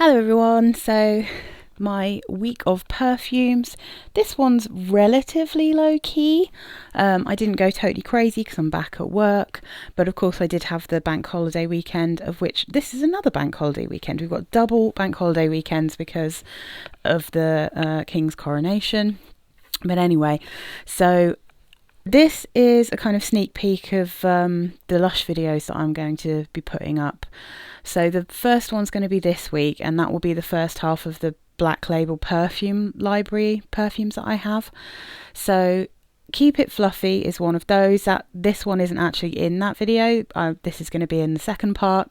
Hello everyone, so my week of perfumes. This one's relatively low key. I didn't go totally crazy because I'm back at work, but of course I did have the bank holiday weekend, of which this is another bank holiday weekend. We've got double bank holiday weekends because of the King's coronation. But anyway, so this is a kind of sneak peek of the Lush videos that I'm going to be putting up. So the first one's going to be this week, and that will be the first half of the Black Label perfume library perfumes that I have. So Keep It Fluffy is one of those. This one isn't actually in that video. This is going to be in the second part.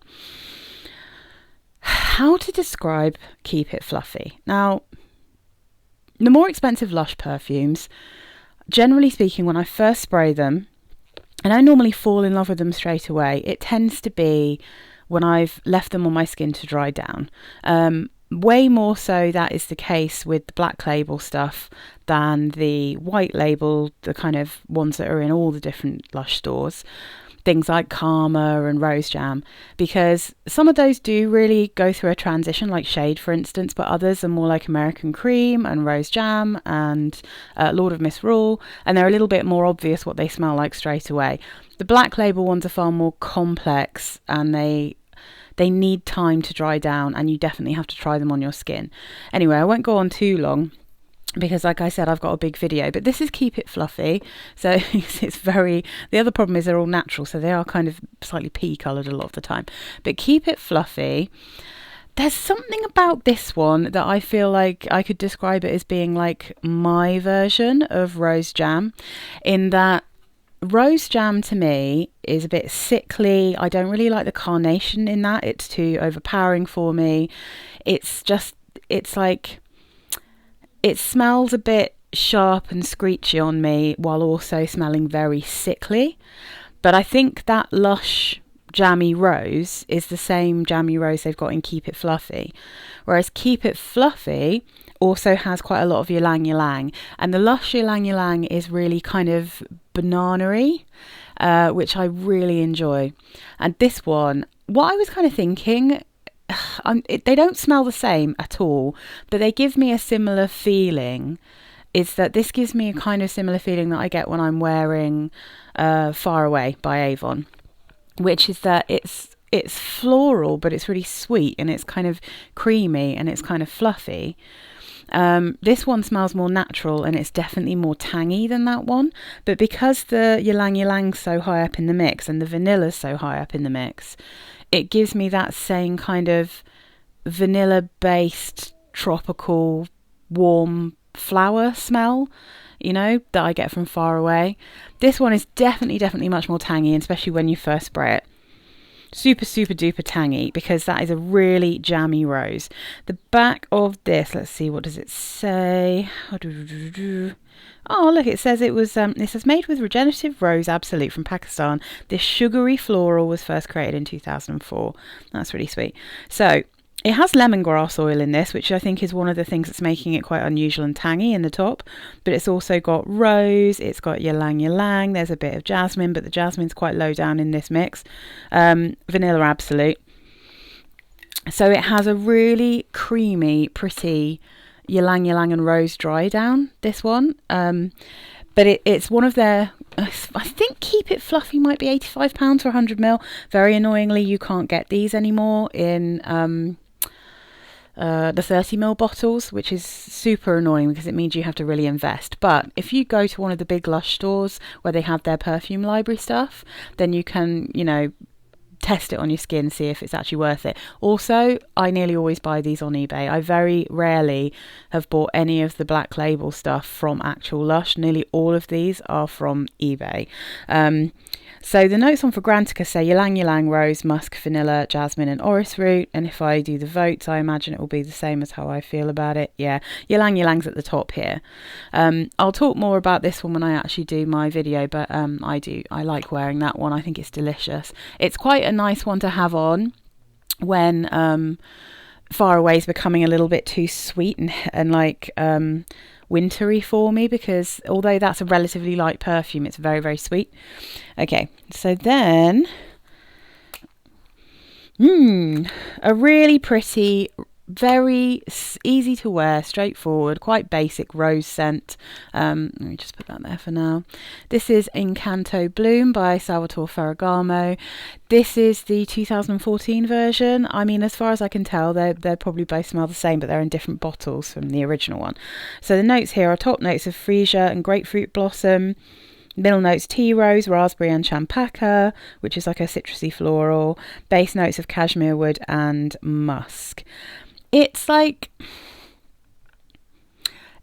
How to describe Keep It Fluffy? Now, the more expensive Lush perfumes, generally speaking, when I first spray them, and I normally fall in love with them straight away, it tends to be when I've left them on my skin to dry down. Way more so that is the case with the Black Label stuff than the White Label, the kind of ones that are in all the different Lush stores. Things like Karma and Rose Jam, because some of those do really go through a transition, like Shade for instance, but others are more like American Cream and Rose Jam and Lord of Misrule, and they're a little bit more obvious what they smell like straight away. The Black Label ones are far more complex, and they need time to dry down, and you definitely have to try them on your skin. Anyway, I won't go on too long, because like I said, I've got a big video, but this is Keep It Fluffy. So it's very, the other problem is they're all natural, so they are kind of slightly pea coloured a lot of the time. But Keep It Fluffy, there's something about this one that I feel like I could describe it as being like my version of Rose Jam, in that Rose Jam to me is a bit sickly. I don't really like the carnation in that. It's too overpowering for me. It's like, it smells a bit sharp and screechy on me while also smelling very sickly. But I think that Lush Jammy Rose is the same Jammy Rose they've got in Keep It Fluffy. Whereas Keep It Fluffy also has quite a lot of ylang ylang. And the Lush ylang ylang is really kind of banana-y, which I really enjoy. And this one, what I was kind of thinking, they don't smell the same at all, but they give me a similar feeling. Is that this gives me a kind of similar feeling that I get when I'm wearing Far Away by Avon, which is that it's floral, but it's really sweet, and it's kind of creamy, and it's kind of fluffy. This one smells more natural, and it's definitely more tangy than that one. But because the ylang ylang's so high up in the mix, and the vanilla's so high up in the mix, it gives me that same kind of vanilla-based, tropical, warm flower smell, that I get from Far Away. This one is definitely much more tangy, especially when you first spray it. Super duper tangy, because that is a really jammy rose. The back of this, let's see, what does it say? Oh, look, it says it says made with regenerative rose absolute from Pakistan. This sugary floral was first created in 2004. That's really sweet. So it has lemongrass oil in this, which I think is one of the things that's making it quite unusual and tangy in the top. But it's also got rose, it's got ylang ylang, there's a bit of jasmine, but the jasmine's quite low down in this mix. Vanilla absolute. So it has a really creamy, pretty ylang ylang and rose dry down, this one. But it's one of their, I think Keep It Fluffy might be £85 for 100ml. Very annoyingly, you can't get these anymore in the 30ml bottles, which is super annoying because it means you have to really invest. But if you go to one of the big Lush stores where they have their perfume library stuff, then you can, test it on your skin, see if it's actually worth it. Also, I nearly always buy these on eBay. I very rarely have bought any of the Black Label stuff from actual Lush. Nearly all of these are from eBay. So the notes on Fragrantica say ylang ylang, rose, musk, vanilla, jasmine and orris root. And if I do the votes, I imagine it will be the same as how I feel about it. Yeah, ylang ylang's at the top here. I'll talk more about this one when I actually do my video, but I like wearing that one. I think it's delicious. It's quite a nice one to have on when Far Away is becoming a little bit too sweet and like wintry for me, because although that's a relatively light perfume, it's very sweet. Okay, so then a really pretty very easy to wear, straightforward, quite basic rose scent. Let me just put that there for now. This is Incanto Bloom by Salvatore Ferragamo. This is the 2014 version. I mean, as far as I can tell, they're probably both smell the same, but they're in different bottles from the original one. So the notes here are top notes of freesia and grapefruit blossom. Middle notes tea rose, raspberry and champaca, which is like a citrusy floral. Base notes of cashmere wood and musk. It's like,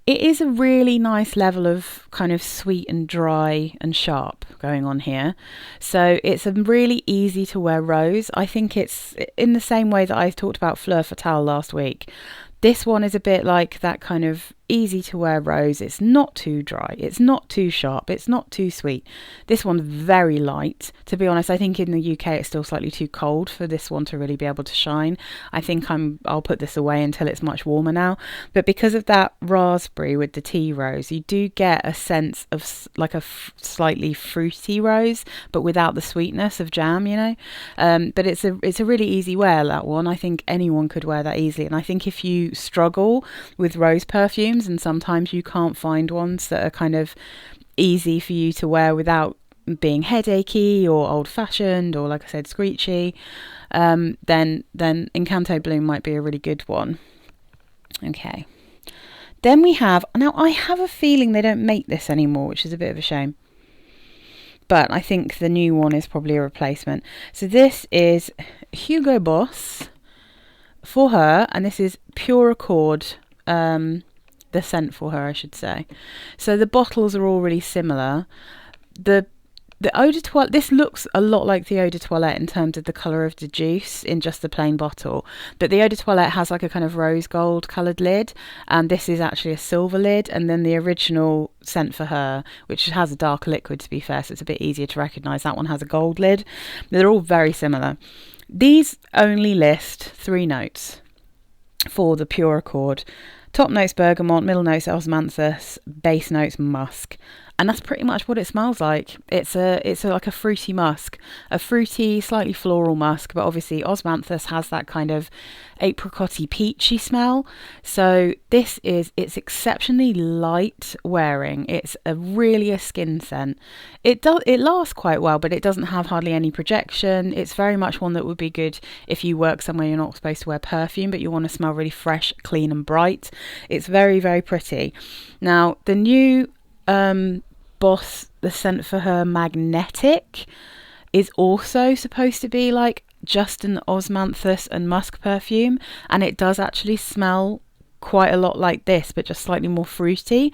it is a really nice level of kind of sweet and dry and sharp going on here. So it's a really easy to wear rose. I think it's in the same way that I talked about Fleur Fatale last week. This one is a bit like that kind of easy to wear rose. It's not too dry. It's not too sharp. It's not too sweet. This one's very light. To be honest, I think in the UK it's still slightly too cold for this one to really be able to shine. I think I'll put this away until it's much warmer now. But because of that raspberry with the tea rose, you do get a sense of like a slightly fruity rose, but without the sweetness of jam, you know. But it's a really easy wear, that one. I think anyone could wear that easily. And I think if you struggle with rose perfumes and sometimes you can't find ones that are kind of easy for you to wear without being headachy or old-fashioned or, like I said, screechy, then Incanto Bloom might be a really good one. Okay, then we have, now I have a feeling they don't make this anymore, which is a bit of a shame, but I think the new one is probably a replacement. So this is Hugo Boss for her, and this is Pure Accord, the scent for her, I should say. So the bottles are all really similar. The eau de toilette, this looks a lot like the eau de toilette in terms of the colour of the juice in just the plain bottle, but the eau de toilette has like a kind of rose gold coloured lid, and this is actually a silver lid. And then the original scent for her, which has a darker liquid, to be fair, so it's a bit easier to recognise, that one has a gold lid. They're all very similar. These only list 3 notes for the Pure Accord. Top notes bergamot, middle notes osmanthus, base notes musk, and that's pretty much what it smells like. It's like a fruity musk, a fruity, slightly floral musk, but obviously osmanthus has that kind of apricot-y, peachy smell. So it's exceptionally light wearing. It's really a skin scent. It lasts quite well, but it doesn't have hardly any projection. It's very much one that would be good if you work somewhere you're not supposed to wear perfume, but you want to smell really fresh, clean and bright. It's very, very pretty. Now, the new Boss, the scent for her Magnetic, is also supposed to be like just an osmanthus and musk perfume, and it does actually smell quite a lot like this, but just slightly more fruity.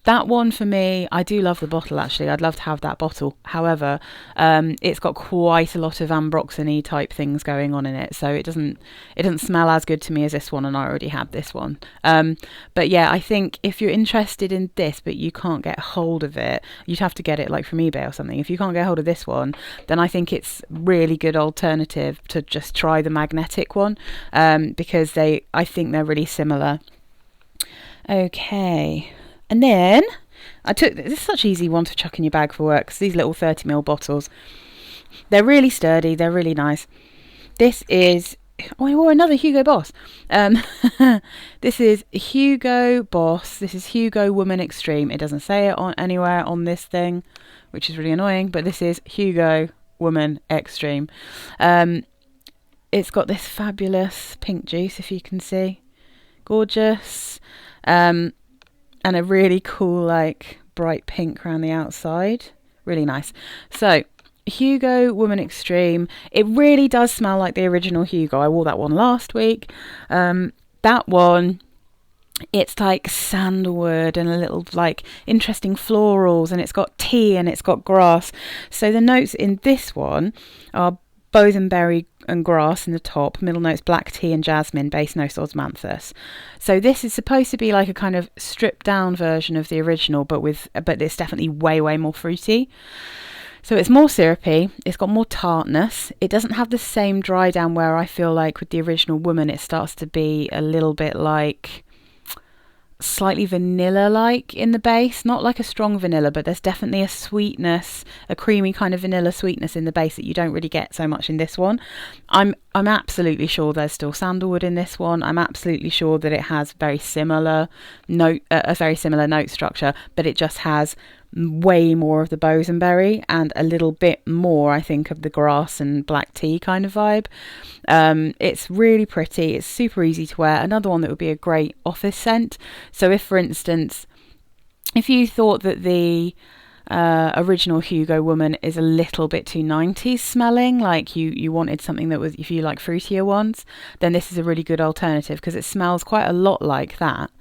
That one for me, I do love the bottle actually. I'd love to have that bottle. However, it's got quite a lot of ambroxany type things going on in it, so it doesn't smell as good to me as this one, and I already had this one. But yeah, I think if you're interested in this but you can't get hold of it, you'd have to get it like from eBay or something. If you can't get hold of this one, then I think it's really good alternative to just try the Magnetic one, because I think they're really similar. Okay. And then this is such an easy one to chuck in your bag for work, because these little 30ml bottles, they're really sturdy, they're really nice. This is, I wore another Hugo Boss. This is Hugo Boss. This is Hugo Woman Extreme. It doesn't say it anywhere on this thing, which is really annoying, but this is Hugo Woman Extreme. It's got this fabulous pink juice, if you can see. Gorgeous. And a really cool, like, bright pink around the outside. Really nice. So, Hugo Woman Extreme. It really does smell like the original Hugo. I wore that one last week. That one, it's like sandalwood and a little, like, interesting florals. And it's got tea and it's got grass. So, the notes in this one are boysenberry and grass in the top, middle notes black tea and jasmine, base notes osmanthus. So this is supposed to be like a kind of stripped down version of the original, but it's definitely way more fruity. So it's more syrupy, it's got more tartness. It doesn't have the same dry down where I feel like with the original Woman it starts to be a little bit like slightly vanilla-like in the base, not like a strong vanilla, but there's definitely a sweetness, a creamy kind of vanilla sweetness in the base that you don't really get so much in this one. I'm absolutely sure there's still sandalwood in this one. I'm absolutely sure that it has very similar note, a very similar note structure, but it just has way more of the bosenberry and a little bit more, I think, of the grass and black tea kind of vibe. It's really pretty. It's super easy to wear. Another one that would be a great office scent. So if, for instance, if you thought that the original Hugo woman is a little bit too 90s smelling, like you wanted something that was, if you like fruitier ones, then this is a really good alternative because it smells quite a lot like that.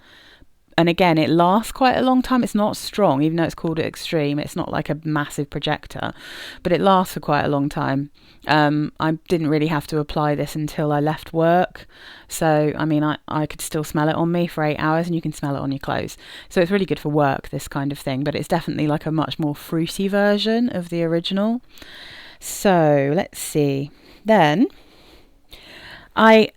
And again, it lasts quite a long time. It's not strong, even though it's called Extreme. It's not like a massive projector, but it lasts for quite a long time. I didn't really have to apply this until I left work. So, I mean, I could still smell it on me for 8 hours, and you can smell it on your clothes. So it's really good for work, this kind of thing. But it's definitely like a much more fruity version of the original. So let's see. Then I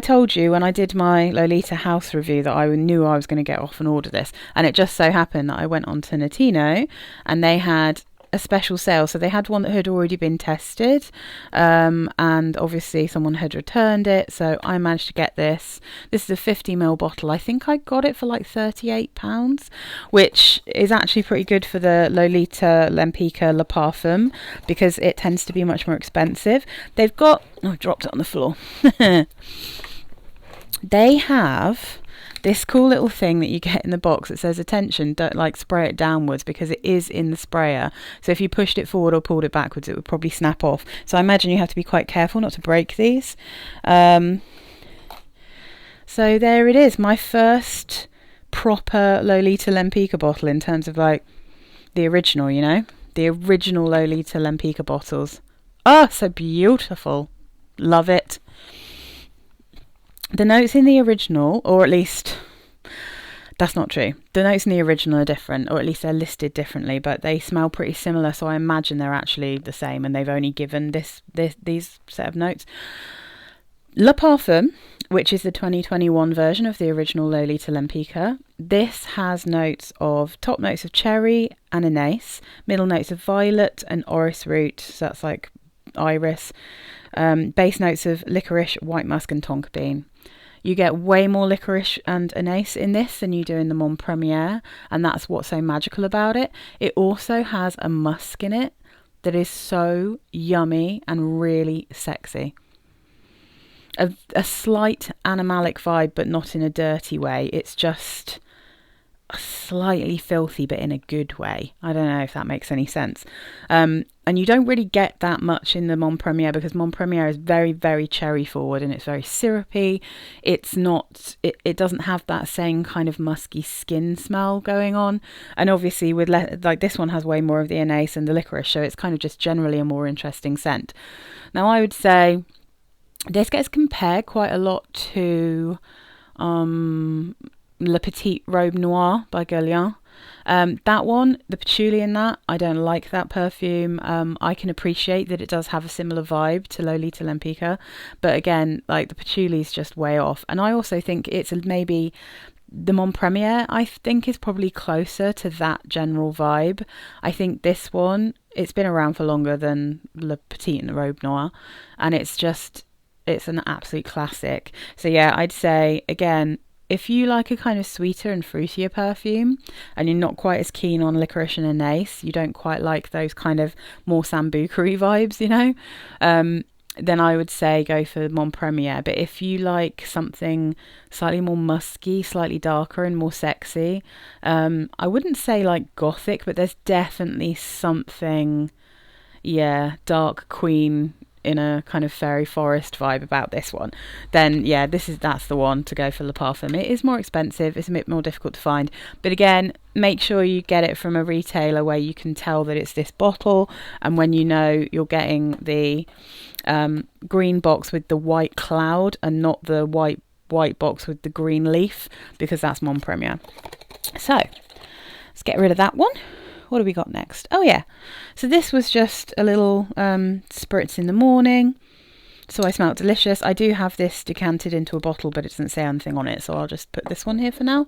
told you when I did my Lolita house review that I knew I was going to get off and order this, and it just so happened that I went on to Notino and they had a special sale. So they had one that had already been tested, and obviously someone had returned it, so I managed to get this. This is a 50ml bottle. I think I got it for like £38, which is actually pretty good for the Lolita Lempicka Le Parfum, because it tends to be much more expensive. They've got, oh, I dropped it on the floor. They have this cool little thing that you get in the box that says, attention, don't like spray it downwards, because it is in the sprayer. So if you pushed it forward or pulled it backwards, it would probably snap off. So I imagine you have to be quite careful not to break these. So there it is, my first proper Lolita Lempicka bottle in terms of like the original, you know, the original Lolita Lempicka bottles. Oh, so beautiful. Love it. The notes in the original, or at least, that's not true. The notes in the original are different, or at least they're listed differently, but they smell pretty similar, so I imagine they're actually the same, and they've only given these set of notes. Le Parfum, which is the 2021 version of the original Lolita Lempicka, this has notes of, top notes of cherry and anise, middle notes of violet and orris root, so that's like iris, base notes of licorice, white musk and tonka bean. You get way more licorice and anise in this than you do in the Mon Premier, and that's what's so magical about it. It also has a musk in it that is so yummy and really sexy. A slight animalic vibe, but not in a dirty way. It's just slightly filthy, but in a good way. I don't know if that makes any sense. And you don't really get that much in the Mon Premier, because Mon Premier is very, very cherry forward, and it's very syrupy. It's not, it doesn't have that same kind of musky skin smell going on. And obviously with like this one has way more of the anise and the licorice, so it's kind of just generally a more interesting scent. Now I would say this gets compared quite a lot to Le Petit Robe Noir by Guerlain. That one, the patchouli in that, I don't like that perfume. I can appreciate that it does have a similar vibe to Lolita Lempicka, but again, like the patchouli is just way off. And I also think it's maybe the Mon Premier, I think, is probably closer to that general vibe. I think this one, it's been around for longer than Le Petit and the Robe Noir, and it's an absolute classic. So yeah, I'd say, again, if you like a kind of sweeter and fruitier perfume, and you're not quite as keen on licorice and anise, you don't quite like those kind of more sambuca-y vibes, you know, then I would say go for Mon Premier. But if you like something slightly more musky, slightly darker and more sexy, I wouldn't say like gothic, but there's definitely something, yeah, dark queen in a kind of fairy forest vibe about this one, then yeah, that's the one to go for Le Parfum. It is more expensive, it's a bit more difficult to find, but again, make sure you get it from a retailer where you can tell that it's this bottle, and when you know you're getting the green box with the white cloud and not the white box with the green leaf, because that's Mon Premier. So let's get rid of that one. What do we got next? Oh yeah, so this was just a little spritz in the morning. So I smelled delicious. I do have this decanted into a bottle, but it doesn't say anything on it, so I'll just put this one here for now.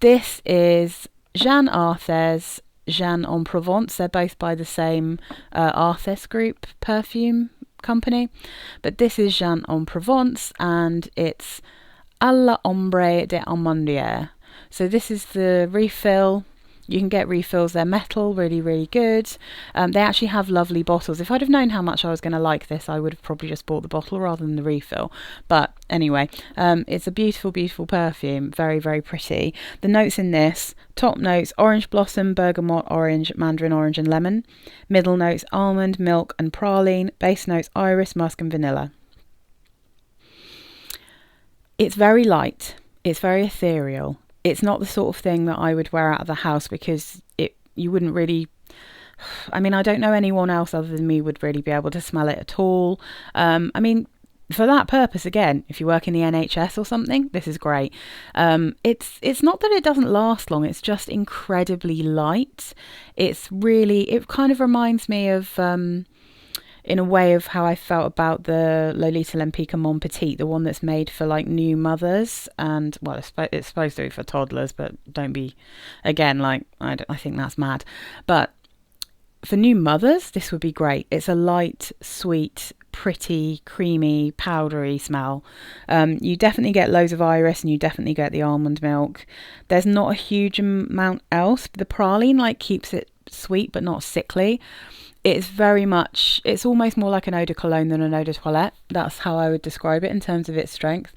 This is Jeanne Arthès, Jeanne en Provence. They're both by the same Arthès group perfume company, but this is Jeanne en Provence, and it's à l'ombre de Amandiers. So this is the refill. You can get refills. They're metal, really, really good. They actually have lovely bottles. If I'd have known how much I was going to like this, I would have probably just bought the bottle rather than the refill. But anyway, it's a beautiful, beautiful perfume. Very, very pretty. The notes in this, top notes, orange blossom, bergamot orange, mandarin orange and lemon. Middle notes, almond, milk and praline. Base notes, iris, musk and vanilla. It's very light. It's very ethereal. It's not the sort of thing that I would wear out of the house because you wouldn't really... I mean, I don't know anyone else other than me would really be able to smell it at all. I mean, for that purpose, again, if you work in the NHS or something, this is great. It's not that it doesn't last long. It's just incredibly light. It kind of reminds me of... in a way of how I felt about the Lolita Lempicka Mon Petit, the one that's made for like new mothers, and well, it's supposed to be for toddlers, but don't be, again, like I think that's mad. But for new mothers, this would be great. It's a light, sweet, pretty, creamy, powdery smell. You definitely get loads of iris, and you definitely get the almond milk. There's not a huge amount else. The praline like keeps it sweet but not sickly. It's almost more like an eau de cologne than an eau de toilette. That's how I would describe it in terms of its strength.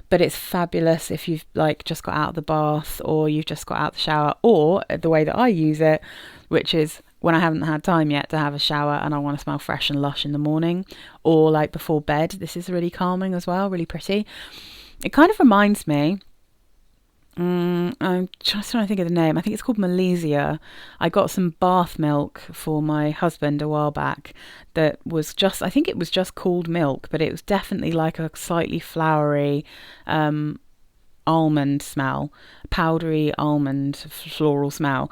But it's fabulous if you've like just got out of the bath, or you've just got out of the shower, or the way that I use it, which is when I haven't had time yet to have a shower and I want to smell fresh and lush in the morning, or like before bed. This is really calming as well, really pretty. It kind of reminds me... I'm just trying to think of the name. I think it's called Malaysia. I got some bath milk for my husband a while back that was just, I think it was just called milk, but it was definitely like a slightly flowery almond smell, powdery almond floral smell.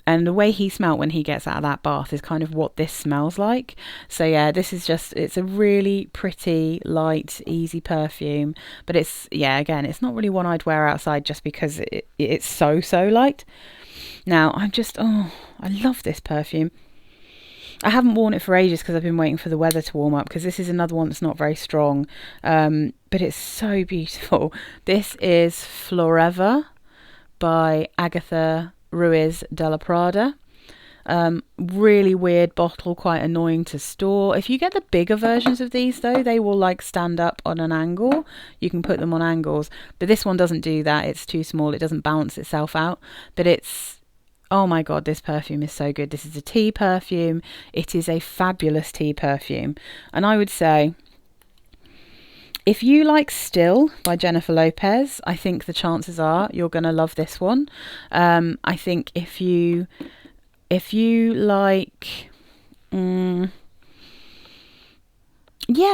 And the way he smelt when he gets out of that bath is kind of what this smells like. So yeah, this is just, it's a really pretty, light, easy perfume. But it's, yeah, again, it's not really one I'd wear outside just because it's so light. Now, I love this perfume. I haven't worn it for ages because I've been waiting for the weather to warm up, because this is another one that's not very strong. But it's so beautiful. This is Forever by Agatha Ruiz de la Prada. Really weird bottle, quite annoying to store. If you get the bigger versions of these though, they will like stand up on an angle. You can put them on angles, but this one doesn't do that. It's too small. It doesn't balance itself out. But oh my god, this perfume is so good. This is a tea perfume. It is a fabulous tea perfume, and I would say, if you like Still by Jennifer Lopez, I think the chances are you're going to love this one. I think if you like... yeah,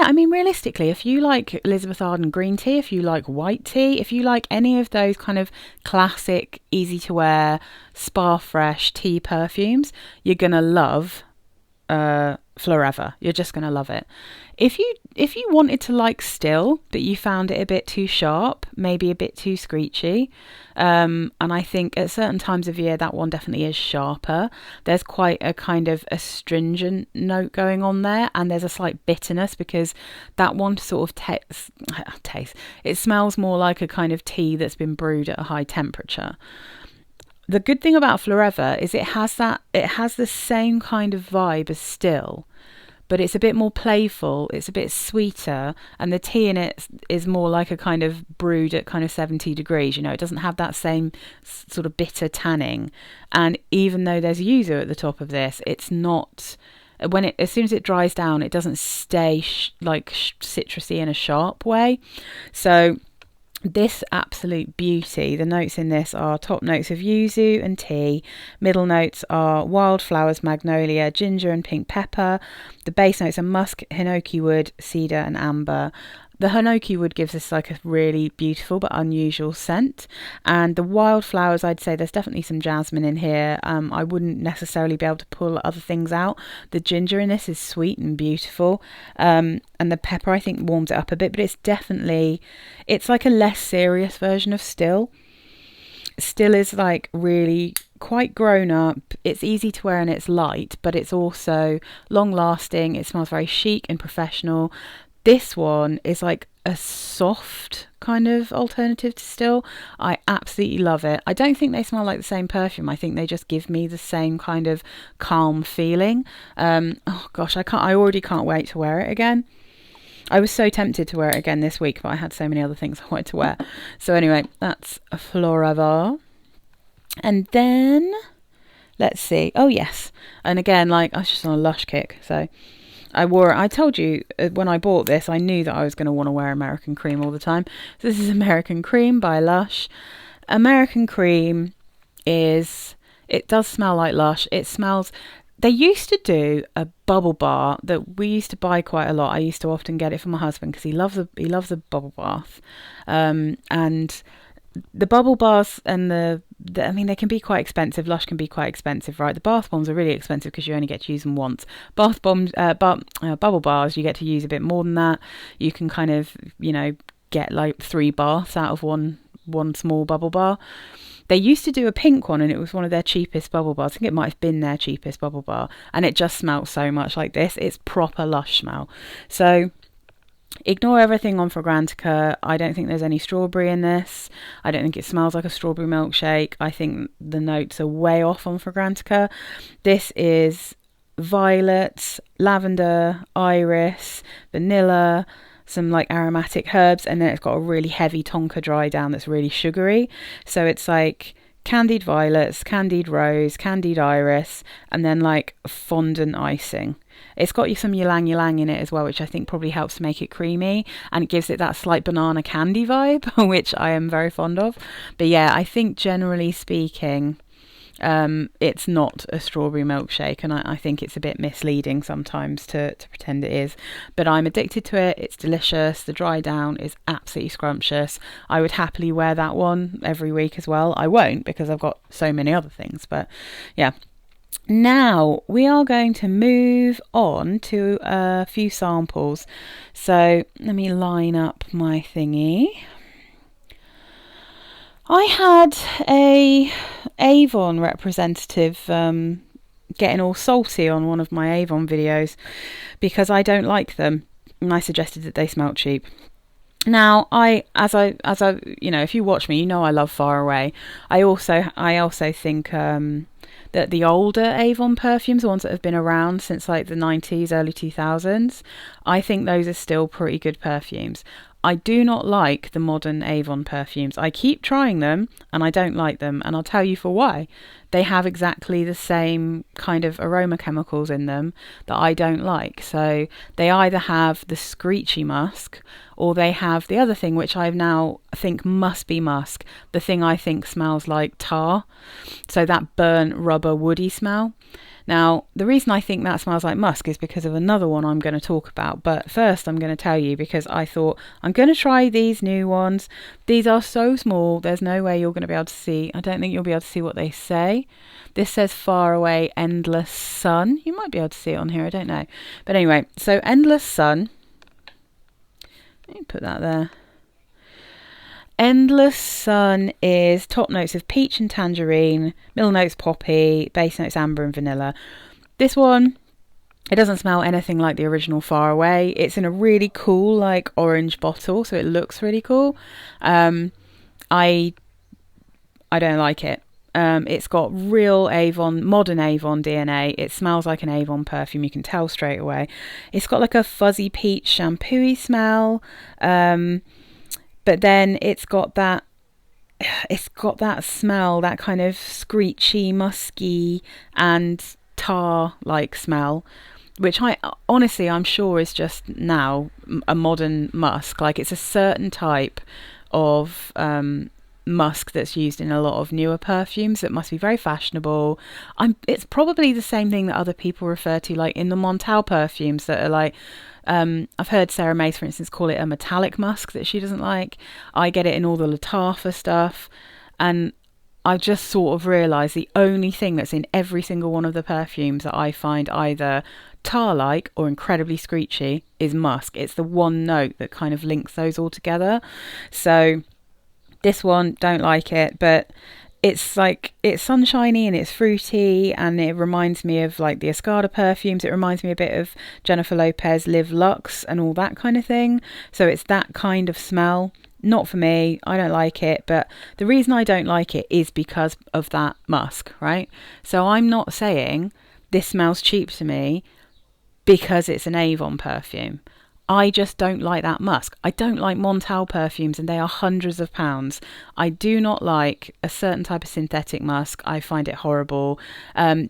I mean, realistically, if you like Elizabeth Arden green tea, if you like white tea, if you like any of those kind of classic, easy to wear, spa fresh tea perfumes, you're going to love Forever. You're just going to love it. If you wanted to like Still, but you found it a bit too sharp, maybe a bit too screechy, and I think at certain times of year that one definitely is sharper. There's quite a kind of astringent note going on there, and there's a slight bitterness because that one sort of it smells more like a kind of tea that's been brewed at a high temperature. The good thing about Forever is it has the same kind of vibe as Still, but it's a bit more playful, it's a bit sweeter, and the tea in it is more like a kind of brewed at kind of 70 degrees, you know, it doesn't have that same sort of bitter tanning. And even though there's yuzu at the top of this, it's not, as soon as it dries down, it doesn't stay citrusy in a sharp way. So this absolute beauty. The notes in this are top notes of yuzu and tea. Middle notes are wildflowers, magnolia, ginger and pink pepper. The base notes are musk, hinoki wood, cedar and amber. The hinoki wood gives us like a really beautiful but unusual scent. And the wildflowers, I'd say there's definitely some jasmine in here. I wouldn't necessarily be able to pull other things out. The ginger in this is sweet and beautiful. And the pepper, I think, warms it up a bit. But it's like a less serious version of Still. Still is like really quite grown up. It's easy to wear and it's light, but it's also long lasting. It smells very chic and professional. This one is like a soft kind of alternative to Still. I absolutely love it. I don't think they smell like the same perfume. I think they just give me the same kind of calm feeling. Oh gosh, I already can't wait to wear it again. I was so tempted to wear it again this week, but I had so many other things I wanted to wear. So anyway, that's a Floravar. And then, let's see. Oh yes. And again, like, I was just on a Lush kick, so I told you when I bought this, I knew that I was going to want to wear American Cream all the time. So this is American Cream by Lush. American Cream it does smell like Lush. It smells, they used to do a bubble bar that we used to buy quite a lot. I used to often get it for my husband because he loves a bubble bath. And the bubble bars and I mean, they can be quite expensive. Lush can be quite expensive, right? The bath bombs are really expensive because you only get to use them once. Bath bombs, bubble bars, you get to use a bit more than that. You can kind of, get like 3 baths out of one small bubble bar. They used to do a pink one, and it was one of their cheapest bubble bars. I think it might have been their cheapest bubble bar, and it just smelled so much like this. It's proper Lush smell. So ignore everything on Fragrantica. I don't think there's any strawberry in this. I don't think it smells like a strawberry milkshake. I think the notes are way off on Fragrantica. This is violet, lavender, iris, vanilla, some like aromatic herbs, and then it's got a really heavy tonka dry down that's really sugary. So it's like candied violets, candied rose, candied iris, and then like fondant icing. It's got some ylang ylang in it as well, which I think probably helps to make it creamy, and it gives it that slight banana candy vibe, which I am very fond of. But yeah, I think generally speaking, it's not a strawberry milkshake, and I think it's a bit misleading sometimes to pretend it is. But I'm addicted to it. It's delicious. The dry down is absolutely scrumptious. I would happily wear that one every week as well. I won't because I've got so many other things, but yeah. Now we are going to move on to a few samples. So let me line up my thingy. I had a Avon representative getting all salty on one of my Avon videos because I don't like them, and I suggested that they smelt cheap. Now, as I, if you watch me, you know I love Far Away. I also think that the older Avon perfumes, the ones that have been around since like the 90s, early 2000s, I think those are still pretty good perfumes. I do not like the modern Avon perfumes. I keep trying them and I don't like them, and I'll tell you for why. They have exactly the same kind of aroma chemicals in them that I don't like. So they either have the screechy musk, or they have the other thing, which I now think must be musk, the thing I think smells like tar. So that burnt rubber woody smell. Now, the reason I think that smells like musk is because of another one I'm going to talk about. But first, I'm going to tell you because I thought I'm going to try these new ones. These are so small, there's no way you're going to be able to see. I don't think you'll be able to see what they say. This says Far Away Endless Sun. You might be able to see it on here, I don't know. But anyway, so Endless Sun. Let me put that there. Endless Sun is top notes of peach and tangerine, middle notes poppy, base notes amber and vanilla. This one, it doesn't smell anything like the original Far Away. It's in a really cool like orange bottle, so it looks really cool. I don't like it. It's got real Avon, modern Avon DNA. It smells like an Avon perfume. You can tell straight away. It's got like a fuzzy peach shampoo-y smell. But then it's got that smell, that kind of screechy, musky and tar-like smell, which I'm sure is just now a modern musk. Like, it's a certain type of musk that's used in a lot of newer perfumes that must be very fashionable. It's probably the same thing that other people refer to, like in the Montal perfumes that are like, I've heard Sarah Mace, for instance, call it a metallic musk that she doesn't like. I get it in all the Lacoste stuff. And I just sort of realised the only thing that's in every single one of the perfumes that I find either tar-like or incredibly screechy is musk. It's the one note that kind of links those all together. So this one, don't like it, but it's like, it's sunshiny and it's fruity, and it reminds me of like the Escada perfumes. It reminds me a bit of Jennifer Lopez Live Luxe and all that kind of thing. So it's that kind of smell. Not for me. I don't like it, but the reason I don't like it is because of that musk, right? So I'm not saying this smells cheap to me because it's an Avon perfume. I just don't like that musk. I don't like Montal perfumes, and they are hundreds of pounds. I do not like a certain type of synthetic musk. I find it horrible.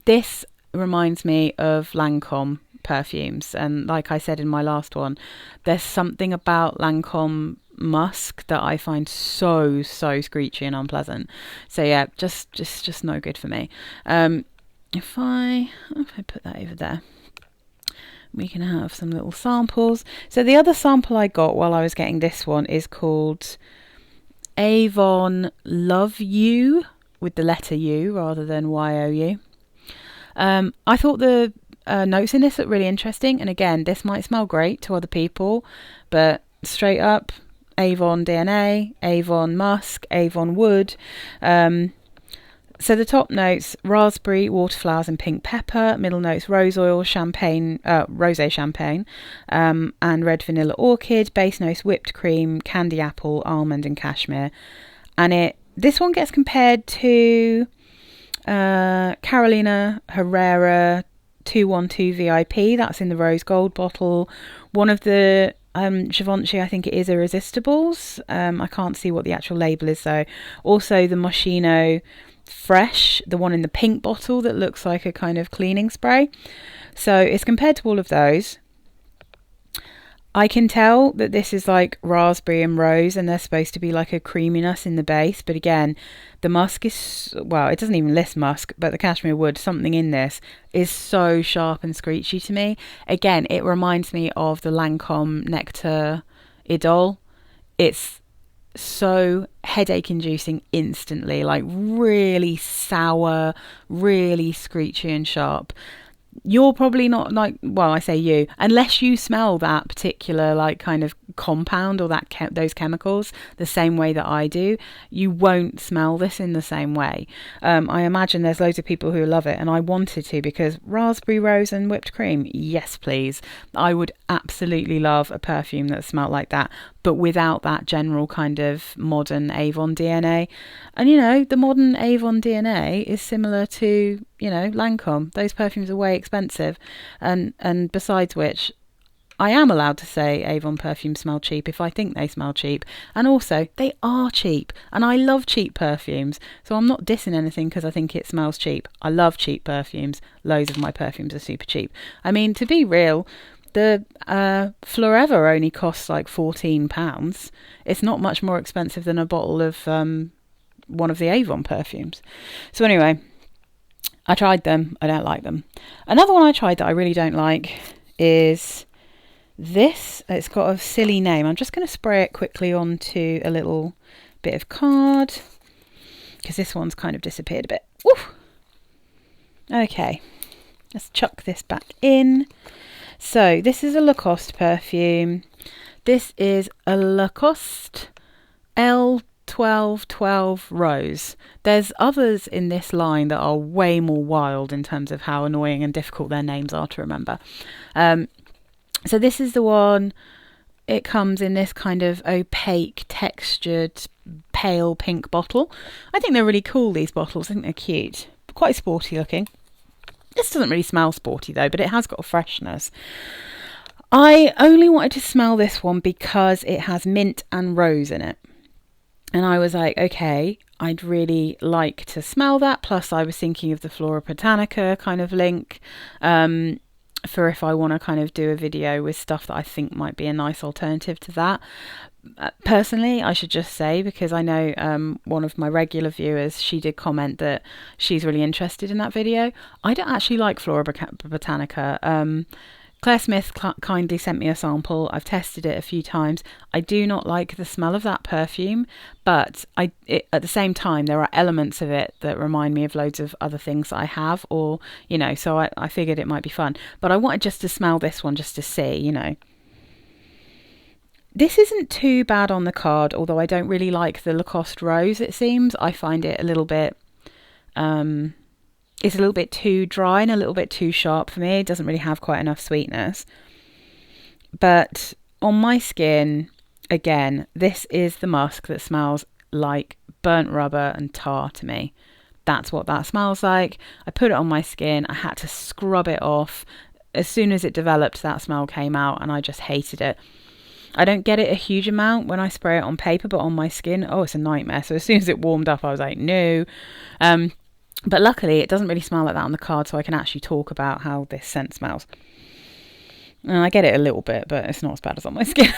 This reminds me of Lancome perfumes, and like I said in my last one, there's something about Lancome musk that I find so screechy and unpleasant. So yeah, just no good for me. If I put that over there, we can have some little samples. So the other sample I got while I was getting this one is called Avon LOV U, with the letter U rather than YOU. I thought the notes in this look really interesting, and again, this might smell great to other people, but straight up, Avon DNA, Avon musk, Avon wood. So the top notes: raspberry, waterflowers and pink pepper. Middle notes: rose oil, champagne, rosé champagne, and red vanilla orchid. Base notes: whipped cream, candy apple, almond and cashmere. And this one gets compared to Carolina Herrera 212 VIP. That's in the rose gold bottle. One of the Givenchy, I think it is, Irresistibles. I can't see what the actual label is though. Also the Moschino Fresh, the one in the pink bottle that looks like a kind of cleaning spray. So it's compared to all of those. I can tell that this is like raspberry and rose, and there's supposed to be like a creaminess in the base, but again, the musk is, well, it doesn't even list musk, but the cashmere wood, something in this is so sharp and screechy to me. Again, it reminds me of the Lancome Nectar Idole. It's so headache inducing instantly, like really sour, really screechy and sharp. You're probably not like, well, I say you, unless you smell that particular like kind of compound or that those chemicals the same way that I do, you won't smell this in the same way. I imagine there's loads of people who love it, and I wanted to, because raspberry, rose and whipped cream, yes please. I would absolutely love a perfume that smelled like that, but without that general kind of modern Avon DNA. And you know, the modern Avon DNA is similar to, you know, Lancome. Those perfumes are way expensive, and besides which, I am allowed to say Avon perfumes smell cheap if I think they smell cheap, and also they are cheap, and I love cheap perfumes, so I'm not dissing anything because I think it smells cheap. I love cheap perfumes. Loads of my perfumes are super cheap. I mean, to be real, the Forever only costs like £14. It's not much more expensive than a bottle of one of the Avon perfumes. So anyway, I tried them. I don't like them. Another one I tried that I really don't like is this. It's got a silly name. I'm just going to spray it quickly onto a little bit of card, because this one's kind of disappeared a bit. Woo! Okay, let's chuck this back in. So this is a Lacoste perfume. This is a Lacoste L.12 Rose. There's others in this line that are way more wild in terms of how annoying and difficult their names are to remember. So this is the one. It comes in this kind of opaque, textured, pale pink bottle. I think they're really cool, these bottles. I think they're cute. Quite sporty looking. This doesn't really smell sporty though, but it has got a freshness. I only wanted to smell this one because it has mint and rose in it. And I was like, okay, I'd really like to smell that. Plus I was thinking of the Flora Botanica kind of link. for if I want to kind of do a video with stuff that I think might be a nice alternative to that. Personally, I should just say, because I know one of my regular viewers, she did comment that she's really interested in that video. I don't actually like Flora Botanica. Claire Smith kindly sent me a sample. I've tested it a few times. I do not like the smell of that perfume, but at the same time, there are elements of it that remind me of loads of other things that I have, or, so I figured it might be fun. But I wanted just to smell this one just to see, This isn't too bad on the card, although I don't really like the Lacoste Rose, it seems. I find it a little bit... it's a little bit too dry and a little bit too sharp for me. It doesn't really have quite enough sweetness. But on my skin, again, this is the musk that smells like burnt rubber and tar to me. That's what that smells like. I put it on my skin. I had to scrub it off. As soon as it developed, that smell came out and I just hated it. I don't get it a huge amount when I spray it on paper, but on my skin, it's a nightmare. So as soon as it warmed up, I was like, no. But luckily, it doesn't really smell like that on the card, so I can actually talk about how this scent smells. And I get it a little bit, but it's not as bad as on my skin.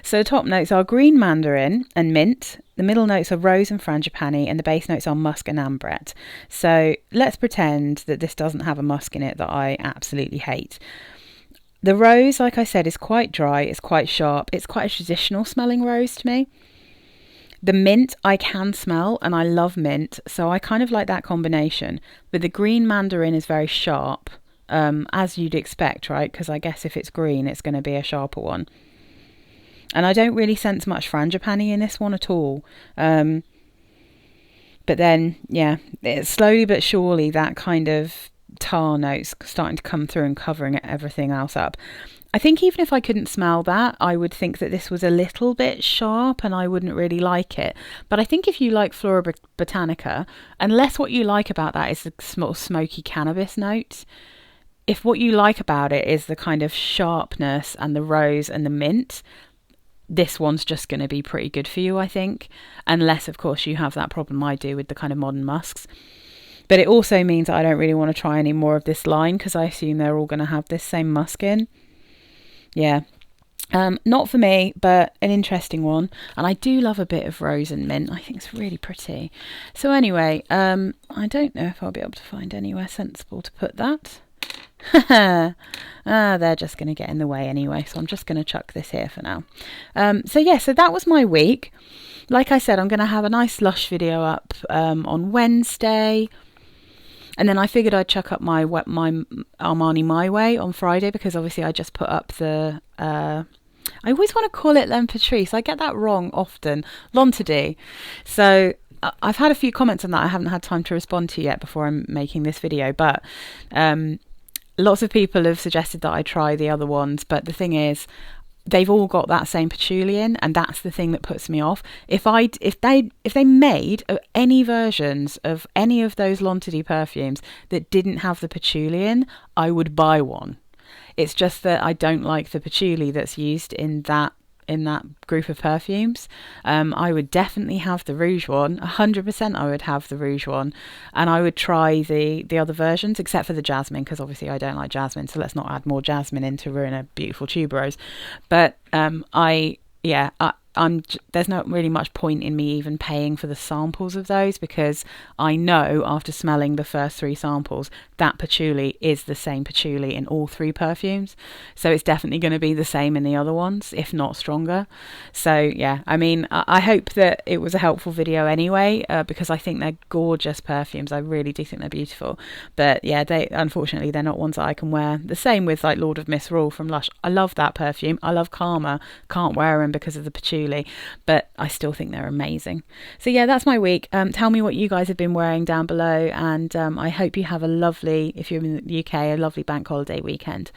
So the top notes are green mandarin and mint. The middle notes are rose and frangipani, and the base notes are musk and ambrette. So let's pretend that this doesn't have a musk in it that I absolutely hate. The rose, like I said, is quite dry. It's quite sharp. It's quite a traditional smelling rose to me. The mint I can smell, and I love mint, so I kind of like that combination. But the green mandarin is very sharp, as you'd expect, right? Because I guess if it's green, it's going to be a sharper one. And I don't really sense much frangipani in this one at all. But then, yeah, it's slowly but surely that kind of tar notes starting to come through and covering everything else up. I think even if I couldn't smell that, I would think that this was a little bit sharp and I wouldn't really like it. But I think if you like Flora Botanica, unless what you like about that is the sort of smoky cannabis note, if what you like about it is the kind of sharpness and the rose and the mint, this one's just going to be pretty good for you, I think. Unless, of course, you have that problem I do with the kind of modern musks. But it also means that I don't really want to try any more of this line because I assume they're all going to have this same musk in. Yeah, not for me, but an interesting one. And I do love a bit of rose and mint. I think it's really pretty. So anyway, I don't know if I'll be able to find anywhere sensible to put that. They're just going to get in the way anyway, so I'm just going to chuck this here for now. So that was my week. Like I said, I'm going to have a nice Lush video up on Wednesday. And then I figured I'd chuck up my Armani My Way on Friday, because obviously I just put up the... I always want to call it Lempicka. I get that wrong often. Lolita. So I've had a few comments on that I haven't had time to respond to yet before I'm making this video. But lots of people have suggested that I try the other ones. But the thing is, they've all got that same patchouli in, and that's the thing that puts me off. If they made any versions of any of those Lolita perfumes that didn't have the patchouli in, I would buy one. It's just that I don't like the patchouli that's used in that group of perfumes. I would definitely have the Rouge one. 100% I would have the Rouge one, and I would try the other versions, except for the jasmine, because obviously I don't like jasmine, so let's not add more jasmine in to ruin a beautiful tuberose. But there's not really much point in me even paying for the samples of those, because I know after smelling the first 3 samples that patchouli is the same patchouli in all 3 perfumes, so it's definitely going to be the same in the other ones, if not stronger. So yeah, I mean, I hope that it was a helpful video anyway, because I think they're gorgeous perfumes. I really do think they're beautiful, but yeah, unfortunately they're not ones that I can wear. The same with like Lord of Misrule from Lush. I love that perfume. I love Karma. Can't wear them because of the patchouli, but I still think they're amazing. So yeah, that's my week. Tell me what you guys have been wearing down below, and I hope you have a lovely, if you're in the UK, a lovely bank holiday weekend.